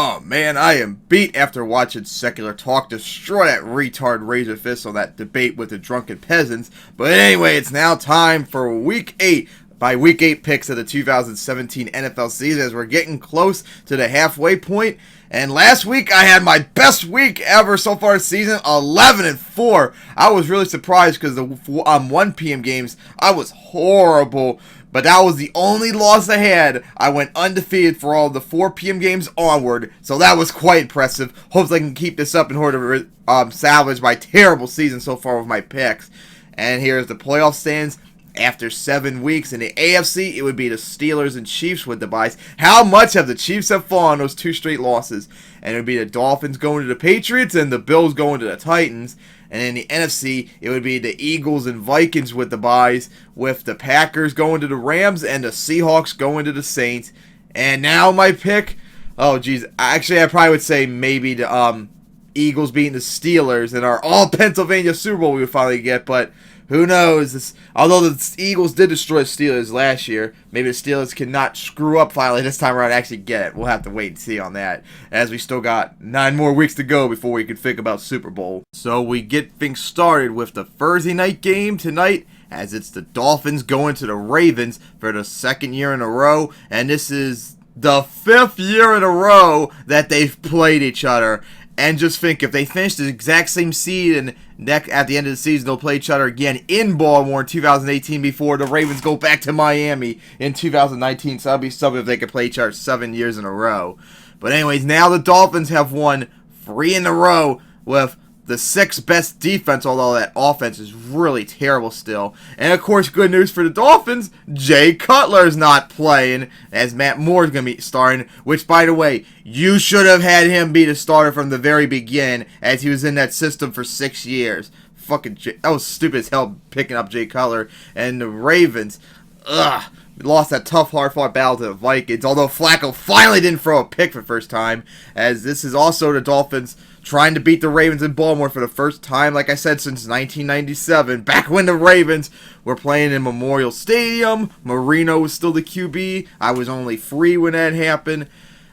Oh man, I am beat after watching Secular Talk destroy that retard Razor Fist on that debate with the drunken peasants. But anyway, it's now time for Week 8. By Week 8 picks of the 2017 NFL season as we're getting close to the halfway point. And last week I had my best week ever so far this season, 11-4. I was really surprised because the 1 p.m. games, I was horrible. But that was the only loss I had. I went undefeated for all the 4 p.m. games onward, so that was quite impressive. Hopefully I can keep this up in order to salvage my terrible season so far with my picks. And here's the playoff stands. After 7 weeks in the AFC, it would be the Steelers and Chiefs with the byes. How much have the Chiefs have fallen those 2 straight losses? And it would be the Dolphins going to the Patriots and the Bills going to the Titans. And in the NFC, it would be the Eagles and Vikings with the byes, with the Packers going to the Rams and the Seahawks going to the Saints. And now my pick, oh geez, actually I probably would say maybe the Eagles beating the Steelers in our all Pennsylvania Super Bowl we would finally get, but who knows? Although the Eagles did destroy the Steelers last year, maybe the Steelers cannot screw up finally this time around and actually get it. We'll have to wait and see on that, as we still got 9 more weeks to go before we can think about Super Bowl. So we get things started with the Thursday night game tonight, as it's the Dolphins going to the Ravens for the 2nd year in a row, and this is the 5th year in a row that they've played each other. And just think, if they finish the exact same seed and at the end of the season, they'll play each other again in Baltimore in 2018 before the Ravens go back to Miami in 2019. So that'll be something if they could play each other 7 years in a row. But anyways, now the Dolphins have won 3 in a row with the 6th best defense, although that offense is really terrible still. And of course, good news for the Dolphins, Jay Cutler's not playing, as Matt Moore's going to be starting, which, by the way, you should have had him be the starter from the very beginning, as he was in that system for 6 years. That was stupid as hell, picking up Jay Cutler. And the Ravens, lost that tough, hard-fought battle to the Vikings, although Flacco finally didn't throw a pick for the first time, as this is also the Dolphins trying to beat the Ravens in Baltimore for the first time, like I said, since 1997, back when the Ravens were playing in Memorial Stadium. Marino was still the QB. I was only 3 when that happened.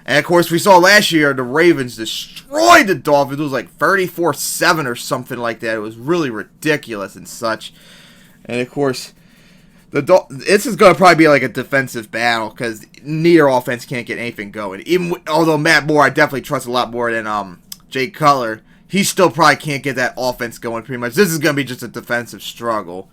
And of course, we saw last year the Ravens destroyed the Dolphins. It was like 34-7 or something like that. It was really ridiculous and such. And of course, this is going to probably be like a defensive battle because neither offense can't get anything going. Although Matt Moore, I definitely trust a lot more than Jay Cutler, he still probably can't get that offense going pretty much. This is going to be just a defensive struggle.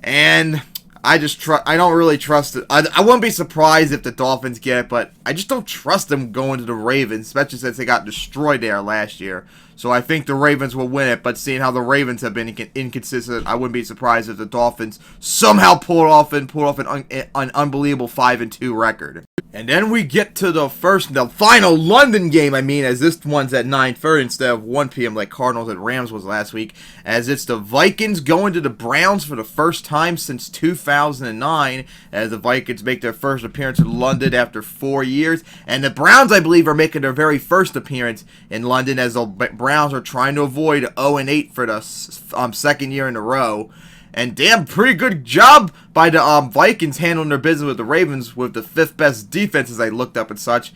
And I don't really trust it. I wouldn't be surprised if the Dolphins get it, but I just don't trust them going to the Ravens, especially since they got destroyed there last year. So I think the Ravens will win it, but seeing how the Ravens have been inconsistent, I wouldn't be surprised if the Dolphins somehow pull off an unbelievable 5-2 record. And then we get to the final London game, as this one's at 9:30 instead of 1 p.m. like Cardinals and Rams was last week, as it's the Vikings going to the Browns for the first time since 2009, as the Vikings make their first appearance in London after 4 years, and the Browns, I believe, are making their very first appearance in London, as the Browns are trying to avoid 0-8 for the 2nd year in a row. And damn, pretty good job by the Vikings handling their business with the Ravens with the 5th best defense as I looked up and such.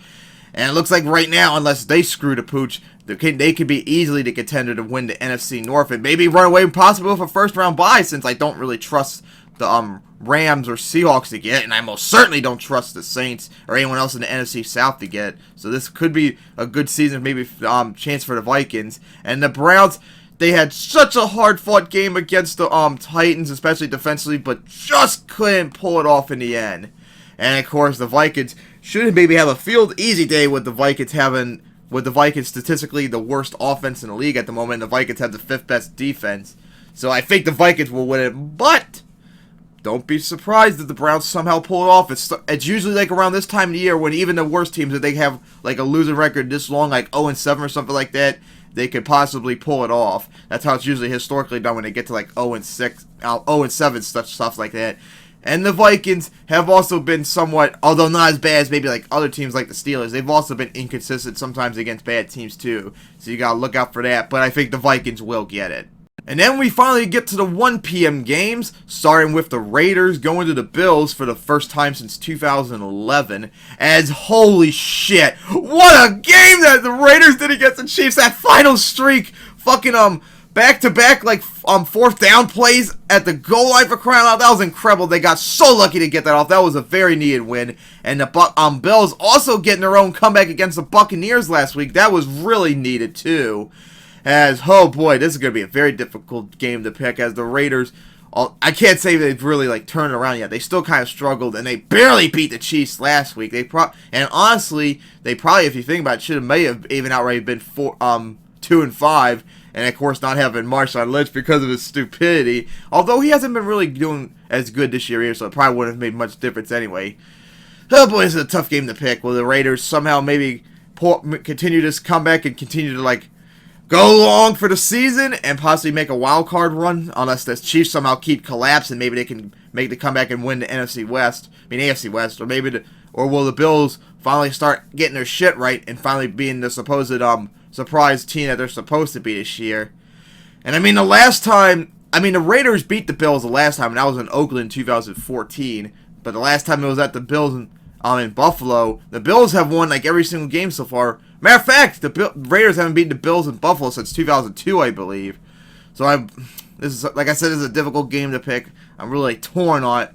And it looks like right now, unless they screw the pooch, they could be easily the contender to win the NFC North and maybe run away possibly with a first-round bye, since I don't really trust the Rams or Seahawks to get it, and I most certainly don't trust the Saints or anyone else in the NFC South to get it. So this could be a good season, maybe chance for the Vikings. And the Browns, they had such a hard-fought game against the Titans, especially defensively, but just couldn't pull it off in the end. And of course, the Vikings should maybe have a field easy day with the Vikings statistically the worst offense in the league at the moment. And the Vikings have the 5th best defense, so I think the Vikings will win it. But don't be surprised if the Browns somehow pull it off. It's usually like around this time of the year when even the worst teams, if they have like a losing record this long, like 0-7 or something like that, they could possibly pull it off. That's how it's usually historically done when they get to like 0-6, 0-7, stuff like that. And the Vikings have also been somewhat, although not as bad as maybe like other teams like the Steelers, they've also been inconsistent sometimes against bad teams too. So you gotta look out for that. But I think the Vikings will get it. And then we finally get to the 1 p.m. games, starting with the Raiders going to the Bills for the first time since 2011. As holy shit, what a game that the Raiders did against the Chiefs. That final streak, fucking back-to-back like fourth down plays at the goal line, for crying out. That was incredible. They got so lucky to get that off. That was a very needed win. And the Bills also getting their own comeback against the Buccaneers last week. That was really needed too. As, oh boy, this is going to be a very difficult game to pick, as the Raiders, I can't say they've really like turned around yet. They still kind of struggled, and they barely beat the Chiefs last week. And honestly, they probably, if you think about it, may have even outright been 2-5, and of course not having Marshawn Lynch because of his stupidity. Although he hasn't been really doing as good this year either, so it probably wouldn't have made much difference anyway. Oh boy, this is a tough game to pick. Will the Raiders somehow maybe continue this comeback and continue to like go long for the season and possibly make a wild card run, unless the Chiefs somehow keep collapsing? Maybe they can make the comeback and win the AFC West, or will the Bills finally start getting their shit right and finally being the supposed surprise team that they're supposed to be this year? And the Raiders beat the Bills the last time, and that was in Oakland in 2014. But the last time it was at the Bills in Buffalo, the Bills have won like every single game so far. Matter of fact, the Raiders haven't beaten the Bills in Buffalo since 2002, I believe. So this is, like I said, this is a difficult game to pick. I'm really torn on it.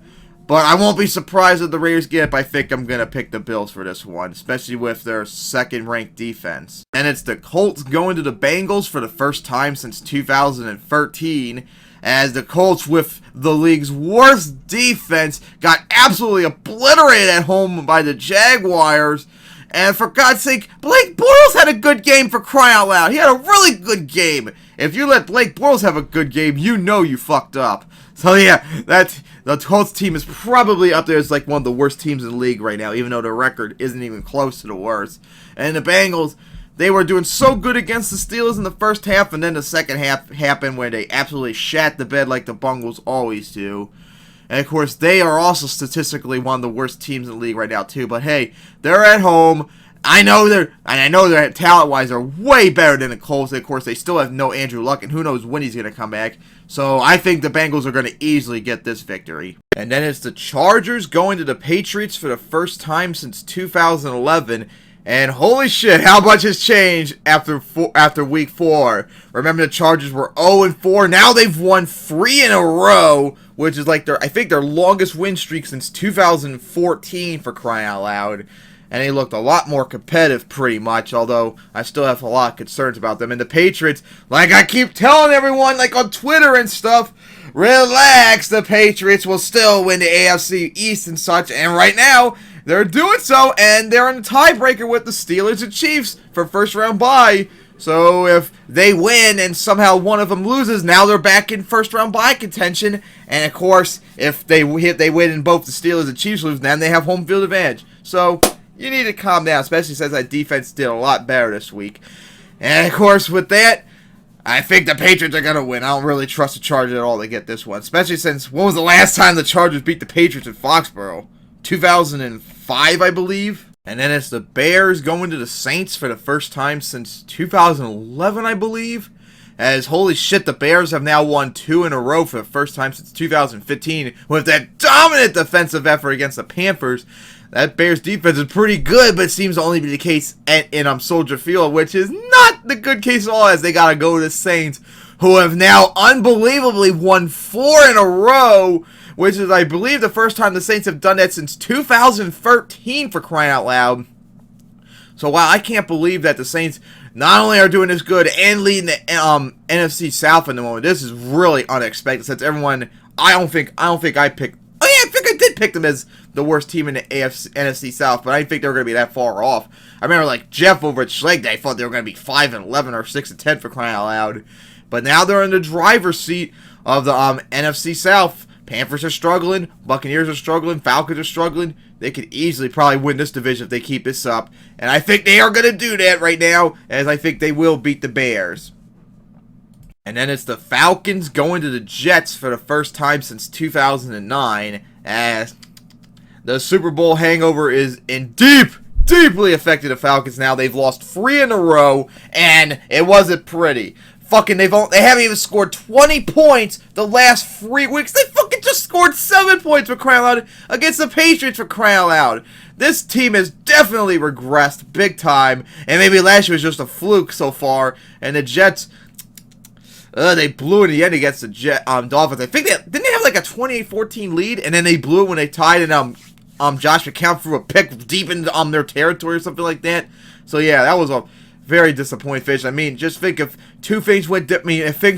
But I won't be surprised if the Raiders get it, but I think I'm going to pick the Bills for this one, especially with their second-ranked defense. And it's the Colts going to the Bengals for the first time since 2013, as the Colts, with the league's worst defense, got absolutely obliterated at home by the Jaguars. And for God's sake, Blake Bortles had a good game, for crying out loud. He had a really good game. If you let Blake Bortles have a good game, you know you fucked up. So yeah, the Colts team is probably up there as like one of the worst teams in the league right now, even though their record isn't even close to the worst. And the Bengals, they were doing so good against the Steelers in the first half, and then the second half happened where they absolutely shat the bed like the Bengals always do. And of course, they are also statistically one of the worst teams in the league right now too. But hey, they're at home. I know they're talent-wise are way better than the Colts. Of course, they still have no Andrew Luck, and who knows when he's going to come back. So I think the Bengals are going to easily get this victory. And then it's the Chargers going to the Patriots for the first time since 2011. And holy shit, how much has changed after week 4. Remember, the Chargers were 0-4. Now they've won 3 in a row, which is like their longest win streak since 2014, for crying out loud. And they looked a lot more competitive, pretty much, although I still have a lot of concerns about them. And the Patriots, like I keep telling everyone, like on Twitter and stuff, relax, the Patriots will still win the AFC East and such. And right now, they're doing so, and they're in a tiebreaker with the Steelers and Chiefs for first round bye. So if they win and somehow one of them loses, now they're back in first round bye contention. And of course, if they win and both the Steelers and Chiefs lose, then they have home field advantage. So you need to calm down, especially since that defense did a lot better this week. And of course, with that, I think the Patriots are going to win. I don't really trust the Chargers at all to get this one, especially since, when was the last time the Chargers beat the Patriots in Foxborough? 2005, I believe. And then it's the Bears going to the Saints for the first time since 2011, I believe. As holy shit, the Bears have now won 2 in a row for the first time since 2015 with that dominant defensive effort against the Panthers. That Bears defense is pretty good, but it seems to only be the case in Soldier Field, which is not the good case at all, as they got to go to the Saints, who have now unbelievably won 4 in a row, which is, I believe, the first time the Saints have done that since 2013, for crying out loud. So, wow, I can't believe that the Saints not only are doing this good and leading the NFC South in the moment. This is really unexpected, since everyone, I don't think I picked. Oh yeah, I think I did pick them as the worst team in the NFC South, but I didn't think they were going to be that far off. I remember, like, Jeff over at Schleg Day thought they were going to be 5-11 or 6-10, for crying out loud. But now they're in the driver's seat of the NFC South. Panthers are struggling, Buccaneers are struggling, Falcons are struggling. They could easily probably win this division if they keep this up. And I think they are going to do that right now, as I think they will beat the Bears. And then it's the Falcons going to the Jets for the first time since 2009, as the Super Bowl hangover is deeply affected the Falcons now. They've lost 3 in a row, and it wasn't pretty. They haven't even scored 20 points the last 3 weeks. They fucking just scored 7 points for crying out loud against the Patriots for crying out loud. This team has definitely regressed big time, and maybe last year was just a fluke so far. And the Jets, they blew in the end against the Dolphins. I think didn't they have like a 28-14 lead, and then they blew it when they tied, and Josh McCown threw a pick deep into their territory or something like that. So yeah, that was a very disappointing finish. I mean, just think if if things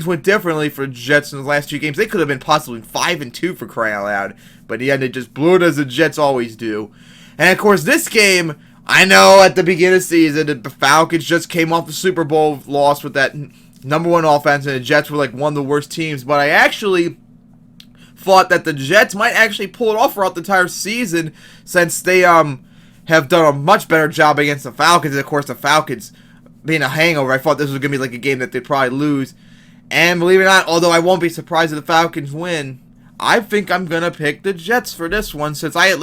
went differently for the Jets in the last 2 games, they could have been possibly 5-2 for crying out loud. But in the end, they just blew it as the Jets always do. And of course, this game, I know at the beginning of the season, the Falcons just came off the Super Bowl loss with that #1 offense, and the Jets were like one of the worst teams. But I actually thought that the Jets might actually pull it off throughout the entire season, since they have done a much better job against the Falcons. And of course, the Falcons being a hangover, I thought this was going to be like a game that they'd probably lose. And believe it or not, although I won't be surprised if the Falcons win, I think I'm going to pick the Jets for this one, since I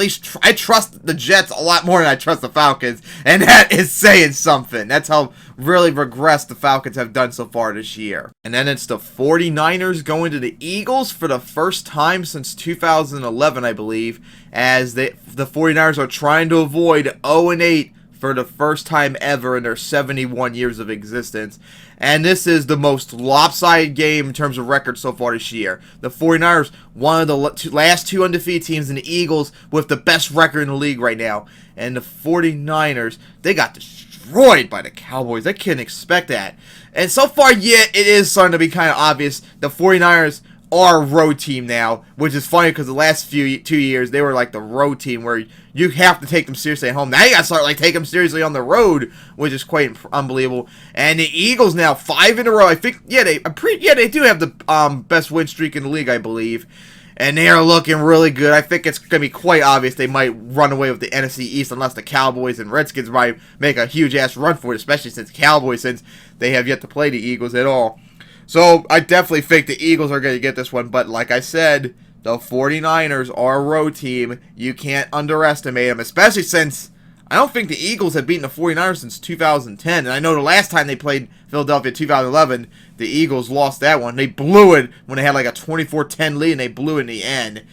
trust the Jets a lot more than I trust the Falcons. And that is saying something. That's how really regressed the Falcons have done so far this year. And then it's the 49ers going to the Eagles for the first time since 2011, I believe, as the 49ers are trying to avoid 0-8 for the first time ever in their 71 years of existence. And this is the most lopsided game in terms of record so far this year. The 49ers, one of the last 2 undefeated teams, and the Eagles with the best record in the league right now. And the 49ers, they got destroyed by the Cowboys. I couldn't expect that. And so far, yeah, it is starting to be kind of obvious. The 49ers are a road team now, which is funny because the last 2 years they were like the road team where you have to take them seriously at home. Now you gotta start like taking them seriously on the road, which is quite unbelievable. And the Eagles now 5 in a row. I think they do have the best win streak in the league, I believe. And they are looking really good. I think it's going to be quite obvious they might run away with the NFC East unless the Cowboys and Redskins might make a huge-ass run for it, especially since they have yet to play the Eagles at all. So I definitely think the Eagles are going to get this one. But like I said, the 49ers are a road team. You can't underestimate them, especially since I don't think the Eagles have beaten the 49ers since 2010. And I know the last time they played Philadelphia in 2011, the Eagles lost that one. They blew it when they had like a 24-10 lead, and they blew it in the end.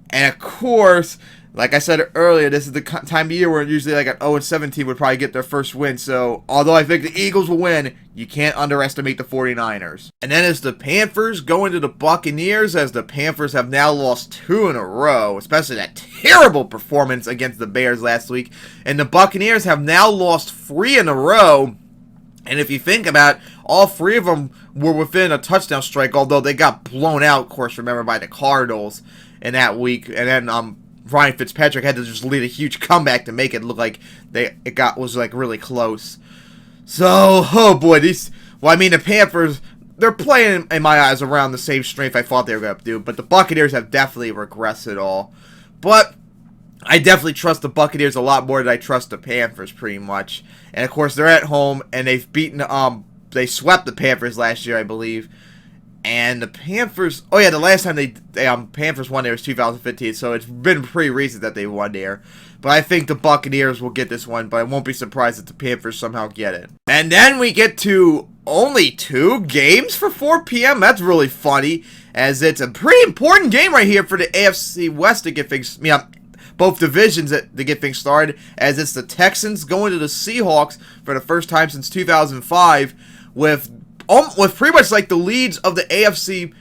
And of course, like I said earlier, this is the time of year where usually like an 0-17 would probably get their first win. So, although I think the Eagles will win, you can't underestimate the 49ers. And then it's the Panthers going to the Buccaneers, as the Panthers have now lost 2 in a row, especially that terrible performance against the Bears last week. And the Buccaneers have now lost 3 in a row. And if you think about it, all 3 of them were within a touchdown strike, although they got blown out, of course, remember, by the Cardinals in that week. And then Ryan Fitzpatrick had to just lead a huge comeback to make it look like was like really close. So, oh boy, the Panthers, they're playing, in my eyes, around the same strength I thought they were going to do, but the Buccaneers have definitely regressed it all. But I definitely trust the Buccaneers a lot more than I trust the Panthers, pretty much. And of course, they're at home, and they've beaten, they swept the Panthers last year, I believe. And the Panthers, the last time they Panthers won there was 2015, so it's been pretty recent that they won there. But I think the Buccaneers will get this one, but I won't be surprised if the Panthers somehow get it. And then we get to only 2 games for 4 p.m. That's really funny, as it's a pretty important game right here for the AFC West to get things, both divisions to get things started, as it's the Texans going to the Seahawks for the first time since 2005, with pretty much like the leads of the AFC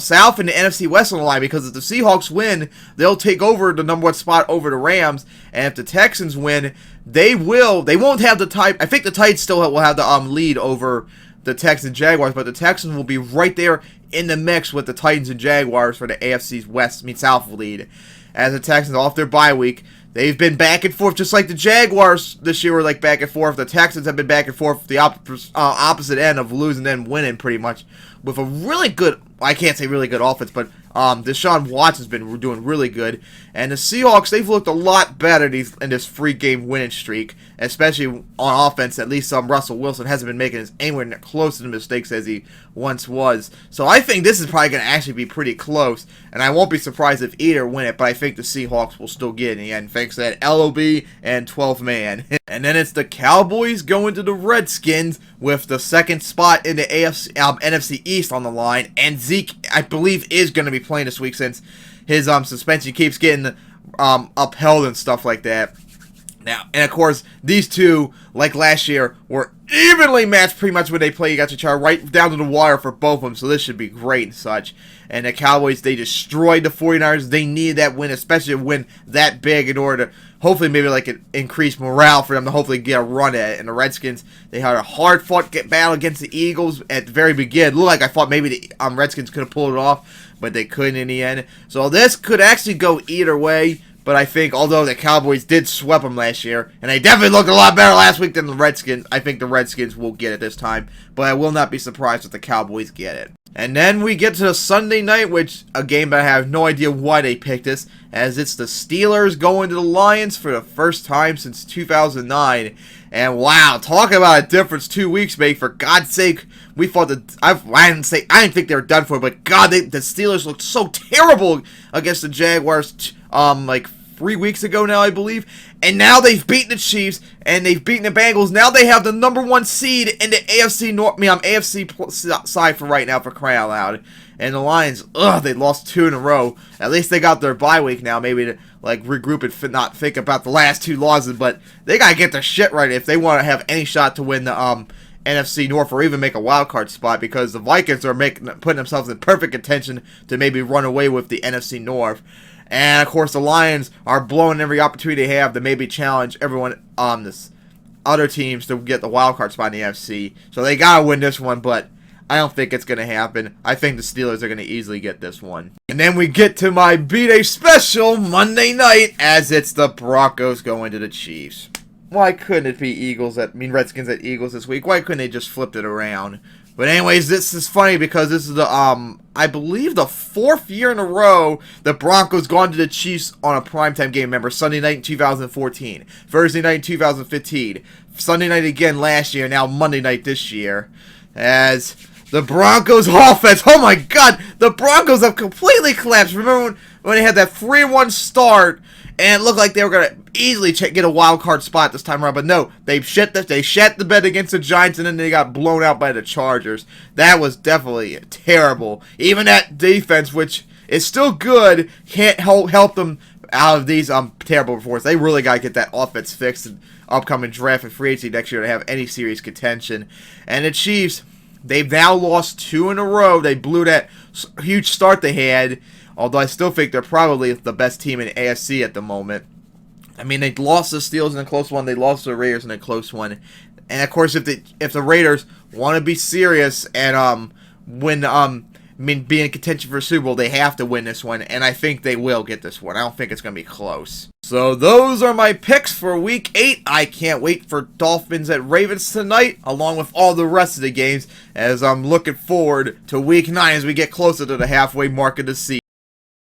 South and the NFC West on the line, because if the Seahawks win, they'll take over the #1 spot over the Rams, and if the Texans win, they won't have the tie. I think the Titans still will have the lead over the Texans and Jaguars, but the Texans will be right there in the mix with the Titans and Jaguars for the AFC South lead. As the Texans off their bye week, they've been back and forth, just like the Jaguars this year were like back and forth. The Texans have been back and forth, the opposite end of losing and winning, pretty much, with a really good, I can't say really good offense, but Deshaun Watson's been doing really good. And the Seahawks, they've looked a lot better in this 3-game winning streak, especially on offense. At least Russell Wilson hasn't been making anywhere close to the mistakes as he once was. So I think this is probably going to actually be pretty close, and I won't be surprised if either win it, but I think the Seahawks will still get it in the end, thanks to that LOB and 12th man. And then it's the Cowboys going to the Redskins with the second spot in the NFC East on the line, and Zeke, I believe, is going to be playing this week since his suspension keeps getting upheld and stuff like that. Now, and of course, these two, like last year, were evenly matched pretty much when they play. You got your chart right down to the wire for both of them, so this should be great and such. And the Cowboys, they destroyed the 49ers. They needed that win, especially a win that big in order to hopefully maybe like increase morale for them to hopefully get a run at it. And the Redskins, they had a hard-fought battle against the Eagles at the very beginning. It looked like I thought maybe the Redskins could have pulled it off, but they couldn't in the end. So this could actually go either way. But I think, although the Cowboys did sweep them last year, and they definitely looked a lot better last week than the Redskins, I think the Redskins will get it this time. But I will not be surprised if the Cowboys get it. And then we get to the Sunday night, which, a game that I have no idea why they picked this, as it's the Steelers going to the Lions for the first time since 2009. And wow, talk about a difference 2 weeks made. For God's sake, we thought that I didn't think they were done for, but God, the Steelers looked so terrible against the Jaguars like 3 weeks ago now, I believe. And now they've beaten the Chiefs and they've beaten the Bengals. Now they have the #1 seed in the AFC side for right now, for crying out loud. And the Lions, they lost 2 in a row. At least they got their bye week now, maybe to like regroup and not think about the last 2 losses. But they gotta get their shit right if they want to have any shot to win the NFC North or even make a wild card spot, because the Vikings are putting themselves in perfect contention to maybe run away with the NFC North. And, of course, the Lions are blowing every opportunity they have to maybe challenge everyone on this other teams to get the wild card spot in the NFC. So they got to win this one, but I don't think it's going to happen. I think the Steelers are going to easily get this one. And then we get to my B-Day special Monday night, as it's the Broncos going to the Chiefs. Why couldn't it be Redskins at Eagles this week? Why couldn't they just flip it around? But anyways, this is funny because this is the, I believe the 4th year in a row the Broncos gone to the Chiefs on a primetime game. Remember, Sunday night in 2014, Thursday night in 2015, Sunday night again last year, now Monday night this year. As the Broncos offense, oh my God, the Broncos have completely collapsed. Remember when they had that 3-1 start, and it looked like they were going to easily get a wild card spot this time around, but no, they shat the bed against the Giants, and then they got blown out by the Chargers. That was definitely terrible. Even that defense, which is still good, can't help them out of these terrible performances. They really got to get that offense fixed in upcoming draft and free agency next year to have any serious contention. And the Chiefs, they've now lost 2 in a row. They blew that huge start they had, although I still think they're probably the best team in the AFC at the moment. I mean, they lost the Steelers in a close one. They lost the Raiders in a close one. And, of course, if the Raiders want to be serious and be in contention for a Super Bowl, they have to win this one. And I think they will get this one. I don't think it's going to be close. So those are my picks for Week 8. I can't wait for Dolphins at Ravens tonight, along with all the rest of the games, as I'm looking forward to Week 9 as we get closer to the halfway mark of the season.